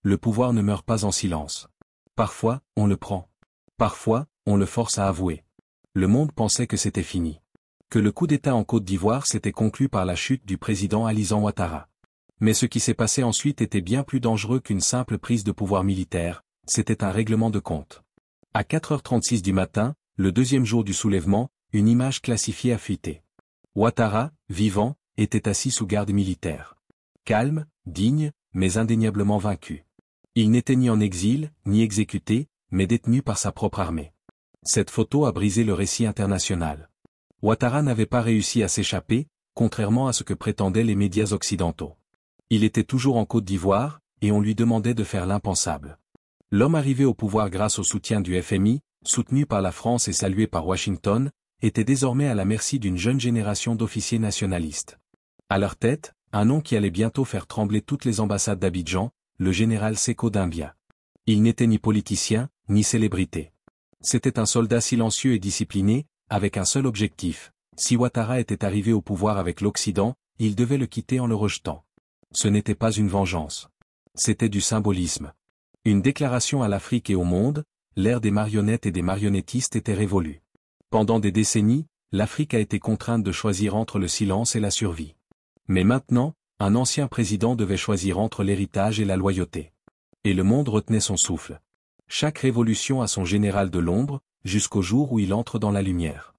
le pouvoir ne meurt pas en silence. Parfois, on le prend. Parfois, on le force à avouer. Le monde pensait que c'était fini. Que le coup d'État en Côte d'Ivoire s'était conclu par la chute du président Alassane Ouattara. Mais ce qui s'est passé ensuite était bien plus dangereux qu'une simple prise de pouvoir militaire, c'était un règlement de compte. À 4h36 du matin, le deuxième jour du soulèvement, une image classifiée a fuité. Ouattara, vivant, était assis sous garde militaire. Calme, digne, mais indéniablement vaincu. Il n'était ni en exil, ni exécuté, mais détenu par sa propre armée. Cette photo a brisé le récit international. Ouattara n'avait pas réussi à s'échapper, contrairement à ce que prétendaient les médias occidentaux. Il était toujours en Côte d'Ivoire, et on lui demandait de faire l'impensable. L'homme arrivé au pouvoir grâce au soutien du FMI, soutenu par la France et salué par Washington, était désormais à la merci d'une jeune génération d'officiers nationalistes. À leur tête, un nom qui allait bientôt faire trembler toutes les ambassades d'Abidjan, le général Sékou Doumbia. Il n'était ni politicien, ni célébrité. C'était un soldat silencieux et discipliné, avec un seul objectif. Si Ouattara était arrivé au pouvoir avec l'Occident, il devait le quitter en le rejetant. Ce n'était pas une vengeance. C'était du symbolisme. Une déclaration à l'Afrique et au monde, l'ère des marionnettes et des marionnettistes était révolue. Pendant des décennies, l'Afrique a été contrainte de choisir entre le silence et la survie. Mais maintenant, un ancien président devait choisir entre l'héritage et la loyauté. Et le monde retenait son souffle. Chaque révolution a son général de l'ombre, jusqu'au jour où il entre dans la lumière.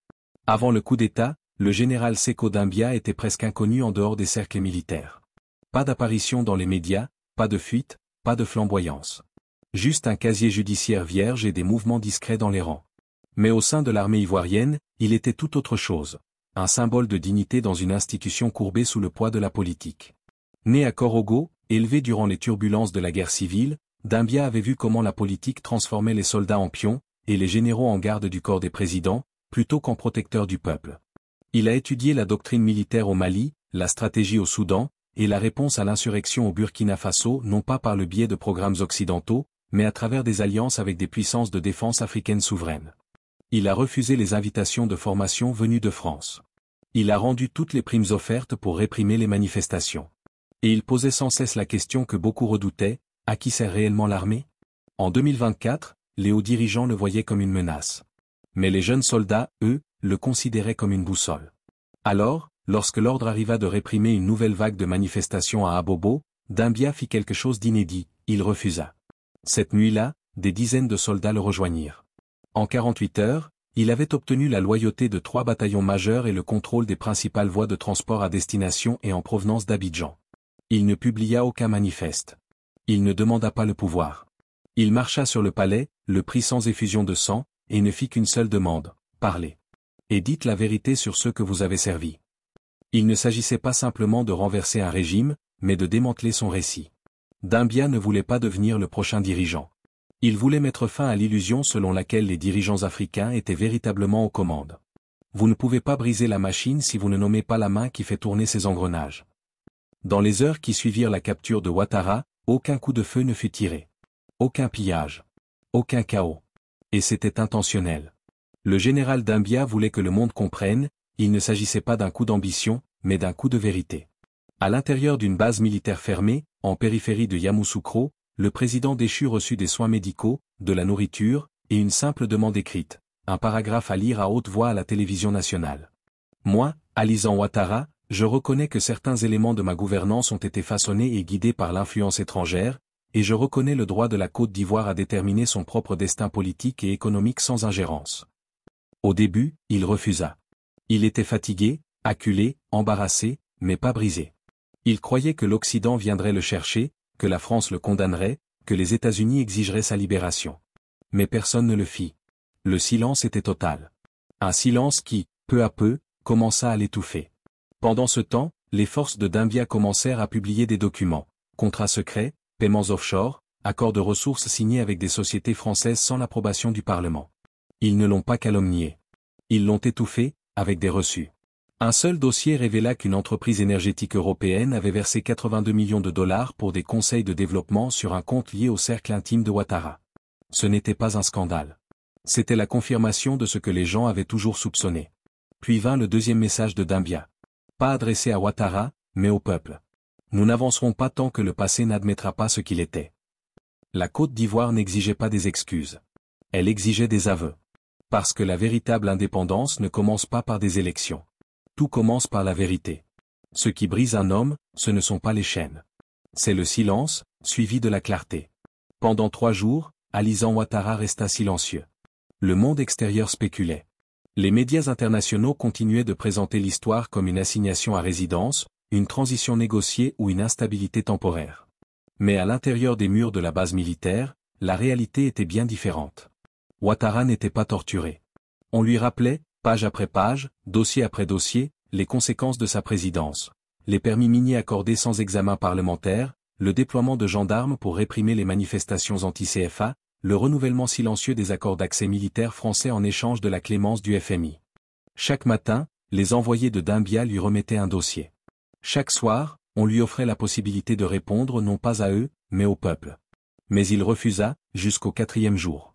Avant le coup d'État, le général Sékou Doumbia était presque inconnu en dehors des cercles militaires. Pas d'apparition dans les médias, pas de fuite, pas de flamboyance. Juste un casier judiciaire vierge et des mouvements discrets dans les rangs. Mais au sein de l'armée ivoirienne, il était tout autre chose. Un symbole de dignité dans une institution courbée sous le poids de la politique. Né à Korogo, élevé durant les turbulences de la guerre civile, Doumbia avait vu comment la politique transformait les soldats en pions, et les généraux en garde du corps des présidents, plutôt qu'en protecteurs du peuple. Il a étudié la doctrine militaire au Mali, la stratégie au Soudan, et la réponse à l'insurrection au Burkina Faso non pas par le biais de programmes occidentaux, mais à travers des alliances avec des puissances de défense africaines souveraines. Il a refusé les invitations de formation venues de France. Il a rendu toutes les primes offertes pour réprimer les manifestations. Et il posait sans cesse la question que beaucoup redoutaient, à qui sert réellement l'armée ? En 2024, les hauts dirigeants le voyaient comme une menace. Mais les jeunes soldats, eux, le considéraient comme une boussole. Alors, lorsque l'ordre arriva de réprimer une nouvelle vague de manifestations à Abobo, Doumbia fit quelque chose d'inédit, il refusa. Cette nuit-là, des dizaines de soldats le rejoignirent. En 48 heures, il avait obtenu la loyauté de 3 bataillons majeurs et le contrôle des principales voies de transport à destination et en provenance d'Abidjan. Il ne publia aucun manifeste. Il ne demanda pas le pouvoir. Il marcha sur le palais, le prit sans effusion de sang, et ne fit qu'une seule demande, parlez. Et dites la vérité sur ceux que vous avez servis. Il ne s'agissait pas simplement de renverser un régime, mais de démanteler son récit. Doumbia ne voulait pas devenir le prochain dirigeant. Il voulait mettre fin à l'illusion selon laquelle les dirigeants africains étaient véritablement aux commandes. Vous ne pouvez pas briser la machine si vous ne nommez pas la main qui fait tourner ses engrenages. Dans les heures qui suivirent la capture de Ouattara, aucun coup de feu ne fut tiré. Aucun pillage. Aucun chaos. Et c'était intentionnel. Le général Doumbia voulait que le monde comprenne, il ne s'agissait pas d'un coup d'ambition, mais d'un coup de vérité. À l'intérieur d'une base militaire fermée, en périphérie de Yamoussoukro, le président déchu reçut des soins médicaux, de la nourriture, et une simple demande écrite, un paragraphe à lire à haute voix à la télévision nationale. Moi, Alassane Ouattara, je reconnais que certains éléments de ma gouvernance ont été façonnés et guidés par l'influence étrangère, et je reconnais le droit de la Côte d'Ivoire à déterminer son propre destin politique et économique sans ingérence. Au début, il refusa. Il était fatigué, acculé, embarrassé, mais pas brisé. Il croyait que l'Occident viendrait le chercher, que la France le condamnerait, que les États-Unis exigeraient sa libération. Mais personne ne le fit. Le silence était total. Un silence qui, peu à peu, commença à l'étouffer. Pendant ce temps, les forces de Doumbia commencèrent à publier des documents, contrats secrets, paiements offshore, accords de ressources signés avec des sociétés françaises sans l'approbation du Parlement. Ils ne l'ont pas calomnié. Ils l'ont étouffé, avec des reçus. Un seul dossier révéla qu'une entreprise énergétique européenne avait versé 82 millions de dollars pour des conseils de développement sur un compte lié au cercle intime de Ouattara. Ce n'était pas un scandale. C'était la confirmation de ce que les gens avaient toujours soupçonné. Puis vint le deuxième message de Doumbia. Pas adressé à Ouattara, mais au peuple. Nous n'avancerons pas tant que le passé n'admettra pas ce qu'il était. La Côte d'Ivoire n'exigeait pas des excuses. Elle exigeait des aveux. Parce que la véritable indépendance ne commence pas par des élections. Tout commence par la vérité. Ce qui brise un homme, ce ne sont pas les chaînes. C'est le silence, suivi de la clarté. Pendant 3 jours, Alassane Ouattara resta silencieux. Le monde extérieur spéculait. Les médias internationaux continuaient de présenter l'histoire comme une assignation à résidence, une transition négociée ou une instabilité temporaire. Mais à l'intérieur des murs de la base militaire, la réalité était bien différente. Ouattara n'était pas torturé. On lui rappelait, page après page, dossier après dossier, les conséquences de sa présidence. Les permis miniers accordés sans examen parlementaire, le déploiement de gendarmes pour réprimer les manifestations anti-CFA, le renouvellement silencieux des accords d'accès militaire français en échange de la clémence du FMI. Chaque matin, les envoyés de Doumbia lui remettaient un dossier. Chaque soir, on lui offrait la possibilité de répondre non pas à eux, mais au peuple. Mais il refusa, jusqu'au 4e jour.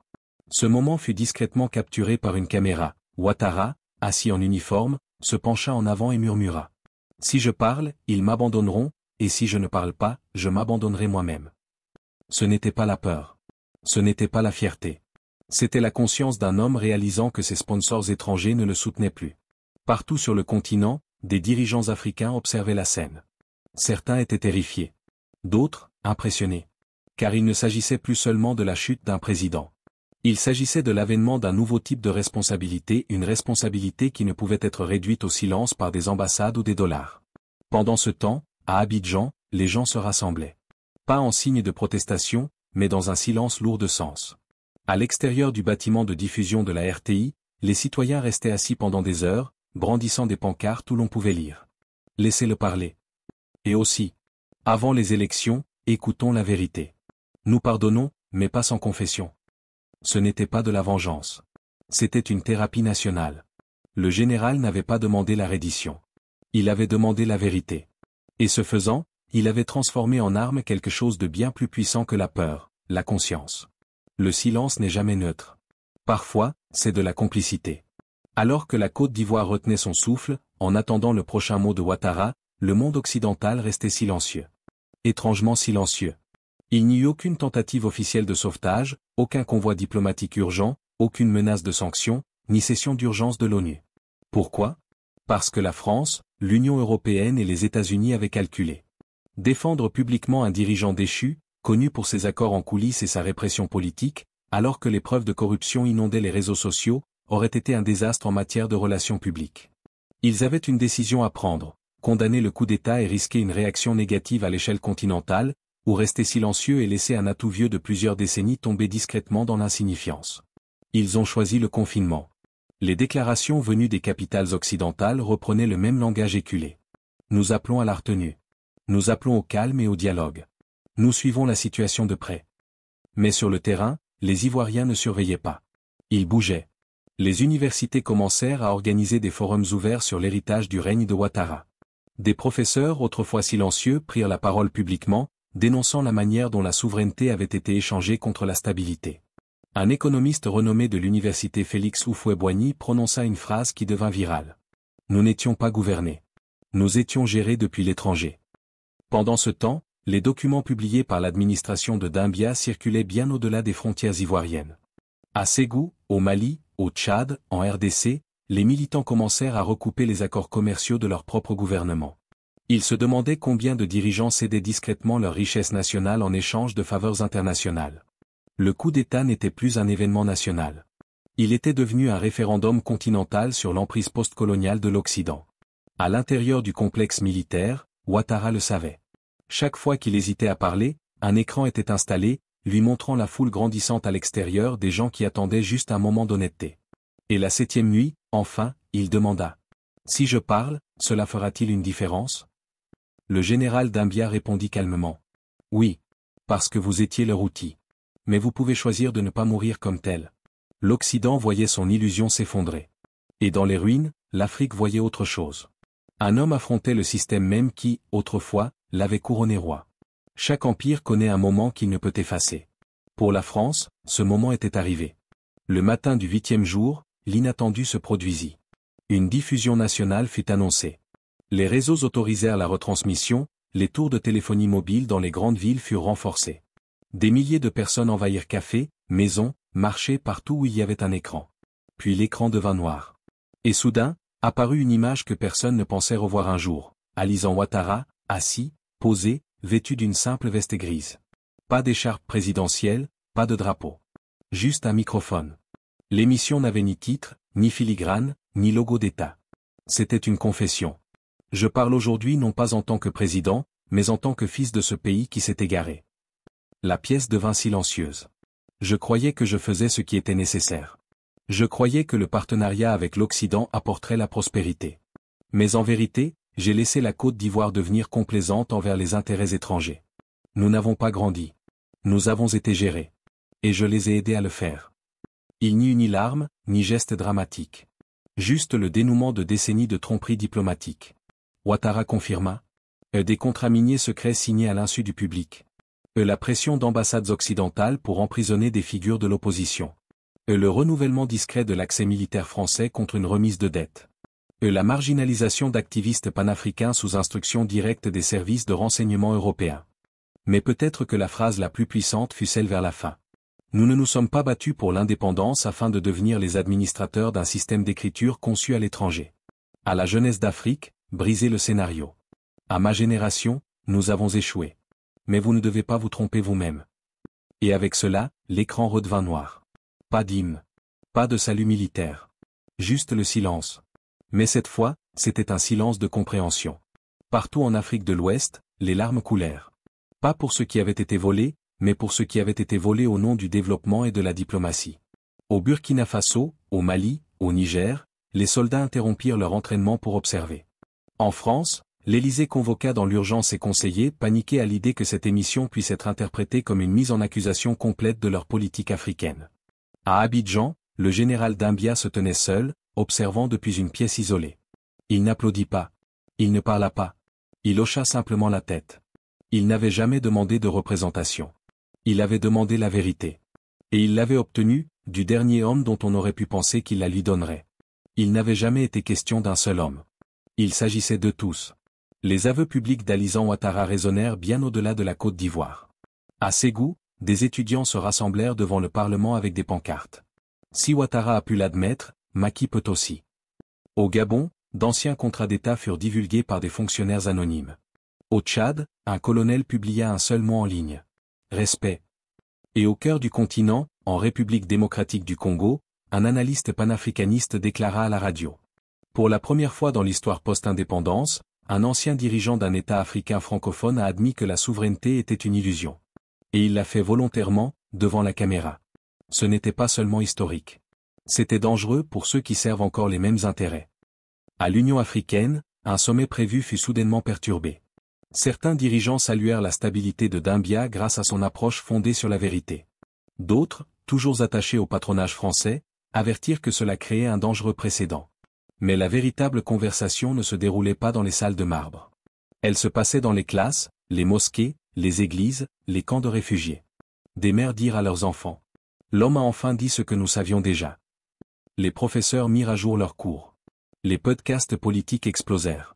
Ce moment fut discrètement capturé par une caméra. Ouattara, assis en uniforme, se pencha en avant et murmura. « Si je parle, ils m'abandonneront, et si je ne parle pas, je m'abandonnerai moi-même. » Ce n'était pas la peur. Ce n'était pas la fierté. C'était la conscience d'un homme réalisant que ses sponsors étrangers ne le soutenaient plus. Partout sur le continent, des dirigeants africains observaient la scène. Certains étaient terrifiés. D'autres, impressionnés. Car il ne s'agissait plus seulement de la chute d'un président. Il s'agissait de l'avènement d'un nouveau type de responsabilité, une responsabilité qui ne pouvait être réduite au silence par des ambassades ou des dollars. Pendant ce temps, à Abidjan, les gens se rassemblaient. Pas en signe de protestation, mais dans un silence lourd de sens. À l'extérieur du bâtiment de diffusion de la RTI, les citoyens restaient assis pendant des heures, brandissant des pancartes où l'on pouvait lire. Laissez-le parler. Et aussi, avant les élections, écoutons la vérité. Nous pardonnons, mais pas sans confession. Ce n'était pas de la vengeance. C'était une thérapie nationale. Le général n'avait pas demandé la reddition. Il avait demandé la vérité. Et ce faisant, il avait transformé en arme quelque chose de bien plus puissant que la peur, la conscience. Le silence n'est jamais neutre. Parfois, c'est de la complicité. Alors que la Côte d'Ivoire retenait son souffle, en attendant le prochain mot de Ouattara, le monde occidental restait silencieux. Étrangement silencieux. Il n'y eut aucune tentative officielle de sauvetage, aucun convoi diplomatique urgent, aucune menace de sanctions, ni session d'urgence de l'ONU. Pourquoi ? Parce que la France, l'Union européenne et les États-Unis avaient calculé. Défendre publiquement un dirigeant déchu, connu pour ses accords en coulisses et sa répression politique, alors que les preuves de corruption inondaient les réseaux sociaux, aurait été un désastre en matière de relations publiques. Ils avaient une décision à prendre, condamner le coup d'État et risquer une réaction négative à l'échelle continentale, ou rester silencieux et laisser un atout vieux de plusieurs décennies tomber discrètement dans l'insignifiance. Ils ont choisi le confinement. Les déclarations venues des capitales occidentales reprenaient le même langage éculé. Nous appelons à la retenue. Nous appelons au calme et au dialogue. Nous suivons la situation de près. Mais sur le terrain, les Ivoiriens ne surveillaient pas. Ils bougeaient. Les universités commencèrent à organiser des forums ouverts sur l'héritage du règne de Ouattara. Des professeurs autrefois silencieux prirent la parole publiquement, dénonçant la manière dont la souveraineté avait été échangée contre la stabilité. Un économiste renommé de l'université Félix Houphouët-Boigny prononça une phrase qui devint virale. Nous n'étions pas gouvernés. Nous étions gérés depuis l'étranger. Pendant ce temps, les documents publiés par l'administration de Doumbia circulaient bien au-delà des frontières ivoiriennes. À Ségou, au Mali, au Tchad, en RDC, les militants commencèrent à recouper les accords commerciaux de leur propre gouvernement. Ils se demandaient combien de dirigeants cédaient discrètement leur richesse nationale en échange de faveurs internationales. Le coup d'État n'était plus un événement national. Il était devenu un référendum continental sur l'emprise postcoloniale de l'Occident. À l'intérieur du complexe militaire, Ouattara le savait. Chaque fois qu'il hésitait à parler, un écran était installé, lui montrant la foule grandissante à l'extérieur des gens qui attendaient juste un moment d'honnêteté. Et la 7e nuit, enfin, il demanda. « Si je parle, cela fera-t-il une différence ?» Le général Doumbia répondit calmement. « Oui. Parce que vous étiez leur outil. Mais vous pouvez choisir de ne pas mourir comme tel. » L'Occident voyait son illusion s'effondrer. Et dans les ruines, l'Afrique voyait autre chose. Un homme affrontait le système même qui, autrefois, l'avait couronné roi. Chaque empire connaît un moment qu'il ne peut effacer. Pour la France, ce moment était arrivé. Le matin du 8e jour, l'inattendu se produisit. Une diffusion nationale fut annoncée. Les réseaux autorisèrent la retransmission, les tours de téléphonie mobile dans les grandes villes furent renforcés. Des milliers de personnes envahirent cafés, maisons, marchés partout où il y avait un écran. Puis l'écran devint noir. Et soudain, apparut une image que personne ne pensait revoir un jour. Alassane Ouattara, assis, posé, vêtu d'une simple veste grise. Pas d'écharpe présidentielle, pas de drapeau. Juste un microphone. L'émission n'avait ni titre, ni filigrane, ni logo d'État. C'était une confession. Je parle aujourd'hui non pas en tant que président, mais en tant que fils de ce pays qui s'est égaré. La pièce devint silencieuse. Je croyais que je faisais ce qui était nécessaire. Je croyais que le partenariat avec l'Occident apporterait la prospérité. Mais en vérité, j'ai laissé la Côte d'Ivoire devenir complaisante envers les intérêts étrangers. Nous n'avons pas grandi. Nous avons été gérés. Et je les ai aidés à le faire. Il n'y eut ni larmes, ni gestes dramatiques. Juste le dénouement de décennies de tromperies diplomatiques. Ouattara confirma. Des contrats miniers secrets signés à l'insu du public. La pression d'ambassades occidentales pour emprisonner des figures de l'opposition. Le renouvellement discret de l'accès militaire français contre une remise de dette. La marginalisation d'activistes panafricains sous instruction directe des services de renseignement européens. Mais peut-être que la phrase la plus puissante fut celle vers la fin. Nous ne nous sommes pas battus pour l'indépendance afin de devenir les administrateurs d'un système d'écriture conçu à l'étranger. À la jeunesse d'Afrique, brisez le scénario. À ma génération, nous avons échoué. Mais vous ne devez pas vous tromper vous-même. Et avec cela, l'écran redevint noir. Pas d'hymne. Pas de salut militaire. Juste le silence. Mais cette fois, c'était un silence de compréhension. Partout en Afrique de l'Ouest, les larmes coulèrent. Pas pour ce qui avait été volé, mais pour ce qui avait été volé au nom du développement et de la diplomatie. Au Burkina Faso, au Mali, au Niger, les soldats interrompirent leur entraînement pour observer. En France, l'Élysée convoqua dans l'urgence ses conseillers paniqués à l'idée que cette émission puisse être interprétée comme une mise en accusation complète de leur politique africaine. À Abidjan, le général Doumbia se tenait seul, observant depuis une pièce isolée. Il n'applaudit pas. Il ne parla pas. Il hocha simplement la tête. Il n'avait jamais demandé de représentation. Il avait demandé la vérité. Et il l'avait obtenue, du dernier homme dont on aurait pu penser qu'il la lui donnerait. Il n'avait jamais été question d'un seul homme. Il s'agissait de tous. Les aveux publics d'Alassane Ouattara résonnèrent bien au-delà de la Côte d'Ivoire. À Ségou, des étudiants se rassemblèrent devant le Parlement avec des pancartes. Si Ouattara a pu l'admettre, Macky peut aussi. Au Gabon, d'anciens contrats d'État furent divulgués par des fonctionnaires anonymes. Au Tchad, un colonel publia un seul mot en ligne. Respect. Et au cœur du continent, en République démocratique du Congo, un analyste panafricaniste déclara à la radio. Pour la première fois dans l'histoire post-indépendance, un ancien dirigeant d'un État africain francophone a admis que la souveraineté était une illusion. Et il l'a fait volontairement, devant la caméra. Ce n'était pas seulement historique. C'était dangereux pour ceux qui servent encore les mêmes intérêts. À l'Union africaine, un sommet prévu fut soudainement perturbé. Certains dirigeants saluèrent la stabilité de Doumbia grâce à son approche fondée sur la vérité. D'autres, toujours attachés au patronage français, avertirent que cela créait un dangereux précédent. Mais la véritable conversation ne se déroulait pas dans les salles de marbre. Elle se passait dans les classes, les mosquées, les églises, les camps de réfugiés. Des mères dirent à leurs enfants. L'homme a enfin dit ce que nous savions déjà. Les professeurs mirent à jour leurs cours. Les podcasts politiques explosèrent.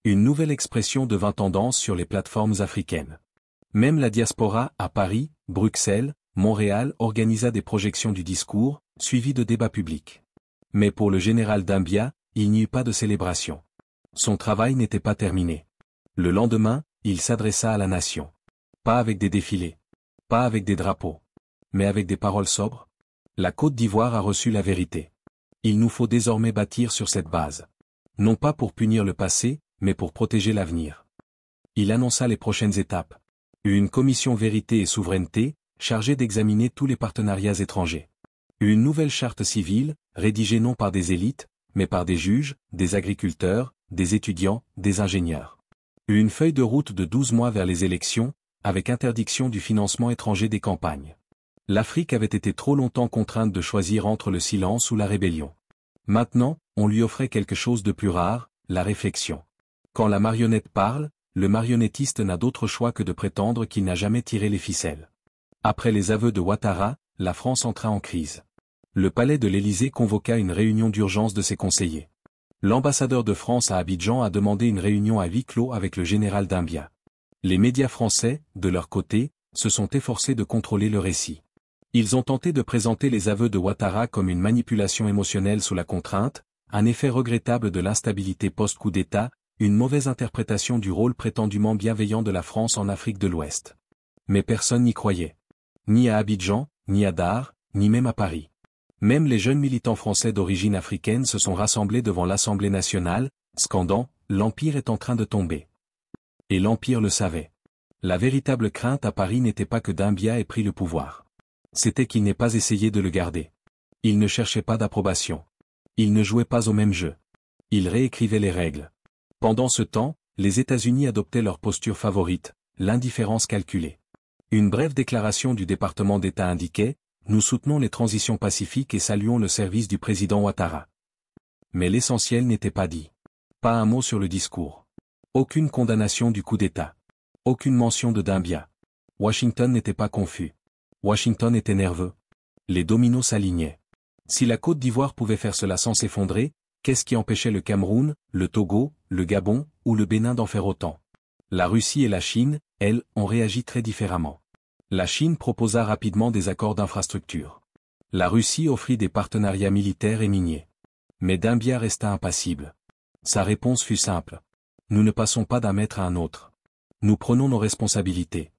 Une nouvelle expression devint tendance sur les plateformes africaines. Même la diaspora, à Paris, Bruxelles, Montréal organisa des projections du discours, suivies de débats publics. Mais pour le général Doumbia, il n'y eut pas de célébration. Son travail n'était pas terminé. Le lendemain, il s'adressa à la nation. Pas avec des défilés. Pas avec des drapeaux. Mais avec des paroles sobres. La Côte d'Ivoire a reçu la vérité. Il nous faut désormais bâtir sur cette base. Non pas pour punir le passé, mais pour protéger l'avenir. Il annonça les prochaines étapes. Une commission vérité et souveraineté, chargée d'examiner tous les partenariats étrangers. Une nouvelle charte civile, rédigée non par des élites, mais par des juges, des agriculteurs, des étudiants, des ingénieurs. Une feuille de route de 12 mois vers les élections, avec interdiction du financement étranger des campagnes. L'Afrique avait été trop longtemps contrainte de choisir entre le silence ou la rébellion. Maintenant, on lui offrait quelque chose de plus rare, la réflexion. Quand la marionnette parle, le marionnettiste n'a d'autre choix que de prétendre qu'il n'a jamais tiré les ficelles. Après les aveux de Ouattara, la France entra en crise. Le palais de l'Élysée convoqua une réunion d'urgence de ses conseillers. L'ambassadeur de France à Abidjan a demandé une réunion à huis clos avec le général Doumbia. Les médias français, de leur côté, se sont efforcés de contrôler le récit. Ils ont tenté de présenter les aveux de Ouattara comme une manipulation émotionnelle sous la contrainte, un effet regrettable de l'instabilité post-coup d'État, une mauvaise interprétation du rôle prétendument bienveillant de la France en Afrique de l'Ouest. Mais personne n'y croyait. Ni à Abidjan, ni à Dar, ni même à Paris. Même les jeunes militants français d'origine africaine se sont rassemblés devant l'Assemblée nationale, scandant « L'Empire est en train de tomber ». Et l'Empire le savait. La véritable crainte à Paris n'était pas que Doumbia ait pris le pouvoir. C'était qu'il n'ait pas essayé de le garder. Il ne cherchait pas d'approbation. Il ne jouait pas au même jeu. Il réécrivait les règles. Pendant ce temps, les États-Unis adoptaient leur posture favorite, l'indifférence calculée. Une brève déclaration du département d'État indiquait « Nous soutenons les transitions pacifiques et saluons le service du président Ouattara ». Mais l'essentiel n'était pas dit. Pas un mot sur le discours. Aucune condamnation du coup d'État. Aucune mention de Doumbia. Washington n'était pas confus. Washington était nerveux. Les dominos s'alignaient. Si la Côte d'Ivoire pouvait faire cela sans s'effondrer, qu'est-ce qui empêchait le Cameroun, le Togo, le Gabon ou le Bénin d'en faire autant? La Russie et la Chine, elles, ont réagi très différemment. La Chine proposa rapidement des accords d'infrastructure. La Russie offrit des partenariats militaires et miniers. Mais Doumbia resta impassible. Sa réponse fut simple. Nous ne passons pas d'un maître à un autre. Nous prenons nos responsabilités.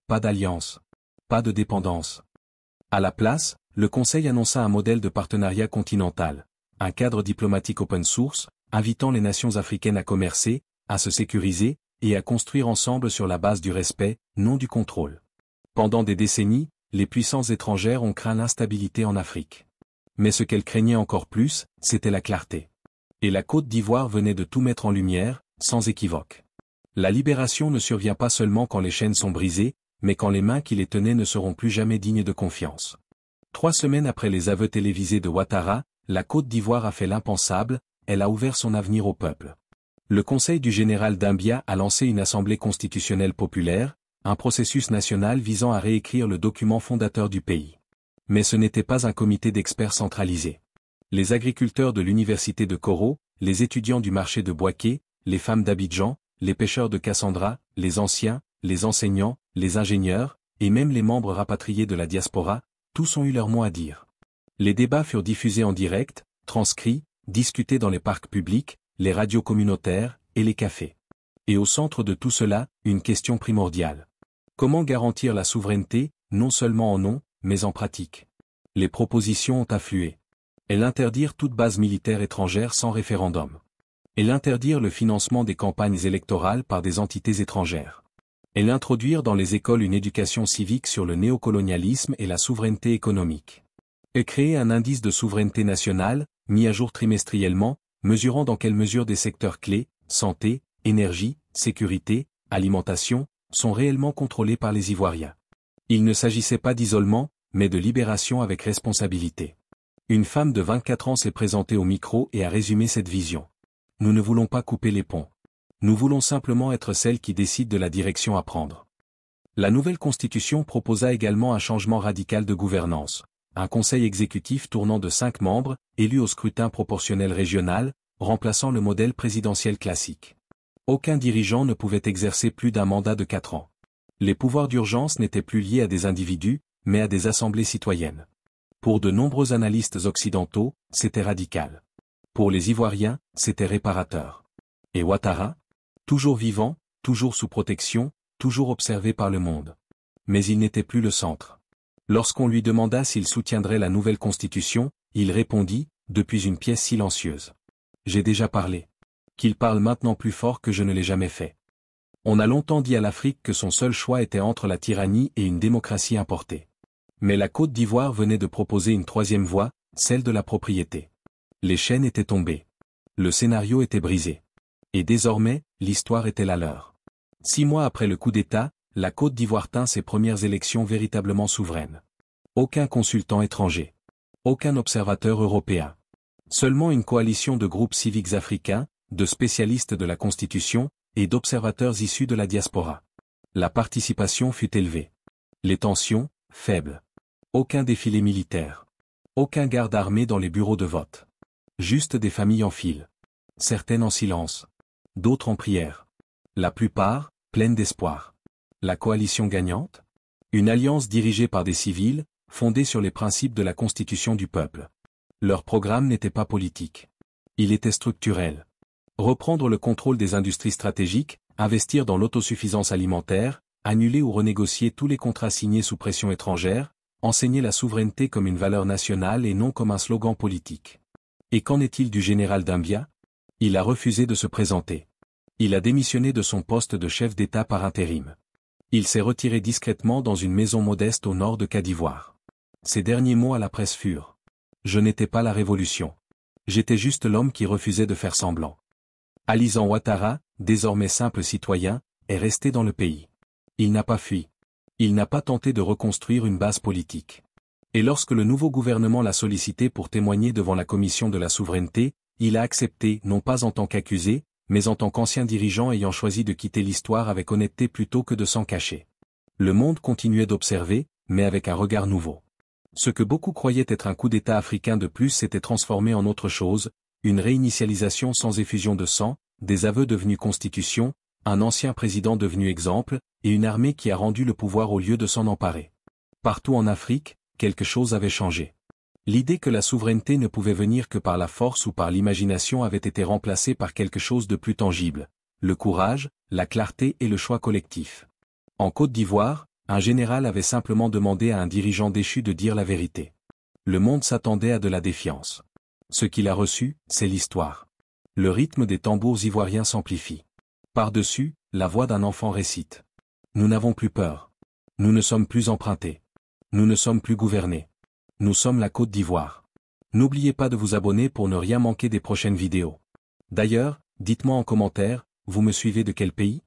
Pas d'alliance. Pas de dépendance. À la place, le Conseil annonça un modèle de partenariat continental, un cadre diplomatique open source, invitant les nations africaines à commercer, à se sécuriser, et à construire ensemble sur la base du respect, non du contrôle. Pendant des décennies, les puissances étrangères ont craint l'instabilité en Afrique. Mais ce qu'elles craignaient encore plus, c'était la clarté. Et la Côte d'Ivoire venait de tout mettre en lumière, sans équivoque. La libération ne survient pas seulement quand les chaînes sont brisées, mais quand les mains qui les tenaient ne seront plus jamais dignes de confiance. 3 semaines après les aveux télévisés de Ouattara, la Côte d'Ivoire a fait l'impensable, elle a ouvert son avenir au peuple. Le Conseil du général Doumbia a lancé une assemblée constitutionnelle populaire, un processus national visant à réécrire le document fondateur du pays. Mais ce n'était pas un comité d'experts centralisé. Les agriculteurs de l'université de Koro, les étudiants du marché de Bouaké, les femmes d'Abidjan, les pêcheurs de Cassandra, les anciens, les enseignants, les ingénieurs, et même les membres rapatriés de la diaspora, tous ont eu leur mot à dire. Les débats furent diffusés en direct, transcrits, discutés dans les parcs publics, les radios communautaires, et les cafés. Et au centre de tout cela, une question primordiale. Comment garantir la souveraineté, non seulement en nom, mais en pratique? Les propositions ont afflué. Elles interdirent toute base militaire étrangère sans référendum. Elles interdirent le financement des campagnes électorales par des entités étrangères. Elles introduirent dans les écoles une éducation civique sur le néocolonialisme et la souveraineté économique. Elles créaient un indice de souveraineté nationale, mis à jour trimestriellement, mesurant dans quelle mesure des secteurs clés, santé, énergie, sécurité, alimentation, sont réellement contrôlés par les Ivoiriens. Il ne s'agissait pas d'isolement, mais de libération avec responsabilité. Une femme de 24 ans s'est présentée au micro et a résumé cette vision. Nous ne voulons pas couper les ponts. Nous voulons simplement être celles qui décident de la direction à prendre. La nouvelle constitution proposa également un changement radical de gouvernance. Un conseil exécutif tournant de 5 membres, élus au scrutin proportionnel régional, remplaçant le modèle présidentiel classique. Aucun dirigeant ne pouvait exercer plus d'un mandat de 4 ans. Les pouvoirs d'urgence n'étaient plus liés à des individus, mais à des assemblées citoyennes. Pour de nombreux analystes occidentaux, c'était radical. Pour les Ivoiriens, c'était réparateur. Et Ouattara? Toujours vivant, toujours sous protection, toujours observé par le monde. Mais il n'était plus le centre. Lorsqu'on lui demanda s'il soutiendrait la nouvelle constitution, il répondit, depuis une pièce silencieuse. J'ai déjà parlé. Qu'il parle maintenant plus fort que je ne l'ai jamais fait. On a longtemps dit à l'Afrique que son seul choix était entre la tyrannie et une démocratie importée. Mais la Côte d'Ivoire venait de proposer une troisième voie, celle de la propriété. Les chaînes étaient tombées. Le scénario était brisé. Et désormais, l'histoire était la leur. 6 mois après le coup d'État, la Côte d'Ivoire tint ses premières élections véritablement souveraines. Aucun consultant étranger. Aucun observateur européen. Seulement une coalition de groupes civiques africains, de spécialistes de la Constitution, et d'observateurs issus de la diaspora. La participation fut élevée. Les tensions, faibles. Aucun défilé militaire. Aucun garde armé dans les bureaux de vote. Juste des familles en file. Certaines en silence. D'autres en prière. La plupart, pleines d'espoir. La coalition gagnante? Une alliance dirigée par des civils, fondée sur les principes de la constitution du peuple. Leur programme n'était pas politique. Il était structurel. Reprendre le contrôle des industries stratégiques, investir dans l'autosuffisance alimentaire, annuler ou renégocier tous les contrats signés sous pression étrangère, enseigner la souveraineté comme une valeur nationale et non comme un slogan politique. Et qu'en est-il du général Doumbia? Il a refusé de se présenter. Il a démissionné de son poste de chef d'État par intérim. Il s'est retiré discrètement dans une maison modeste au nord de Côte d'Ivoire. Ses derniers mots à la presse furent: « Je n'étais pas la révolution. J'étais juste l'homme qui refusait de faire semblant. » Alassane Ouattara, désormais simple citoyen, est resté dans le pays. Il n'a pas fui. Il n'a pas tenté de reconstruire une base politique. Et lorsque le nouveau gouvernement l'a sollicité pour témoigner devant la commission de la souveraineté, il a accepté non pas en tant qu'accusé, mais en tant qu'ancien dirigeant ayant choisi de quitter l'histoire avec honnêteté plutôt que de s'en cacher. Le monde continuait d'observer, mais avec un regard nouveau. Ce que beaucoup croyaient être un coup d'État africain de plus s'était transformé en autre chose, une réinitialisation sans effusion de sang, des aveux devenus constitution, un ancien président devenu exemple, et une armée qui a rendu le pouvoir au lieu de s'en emparer. Partout en Afrique, quelque chose avait changé. L'idée que la souveraineté ne pouvait venir que par la force ou par l'imagination avait été remplacée par quelque chose de plus tangible, le courage, la clarté et le choix collectif. En Côte d'Ivoire, un général avait simplement demandé à un dirigeant déchu de dire la vérité. Le monde s'attendait à de la défiance. Ce qu'il a reçu, c'est l'histoire. Le rythme des tambours ivoiriens s'amplifie. Par-dessus, la voix d'un enfant récite. Nous n'avons plus peur. Nous ne sommes plus empruntés. Nous ne sommes plus gouvernés. Nous sommes la Côte d'Ivoire. N'oubliez pas de vous abonner pour ne rien manquer des prochaines vidéos. D'ailleurs, dites-moi en commentaire, vous me suivez de quel pays ?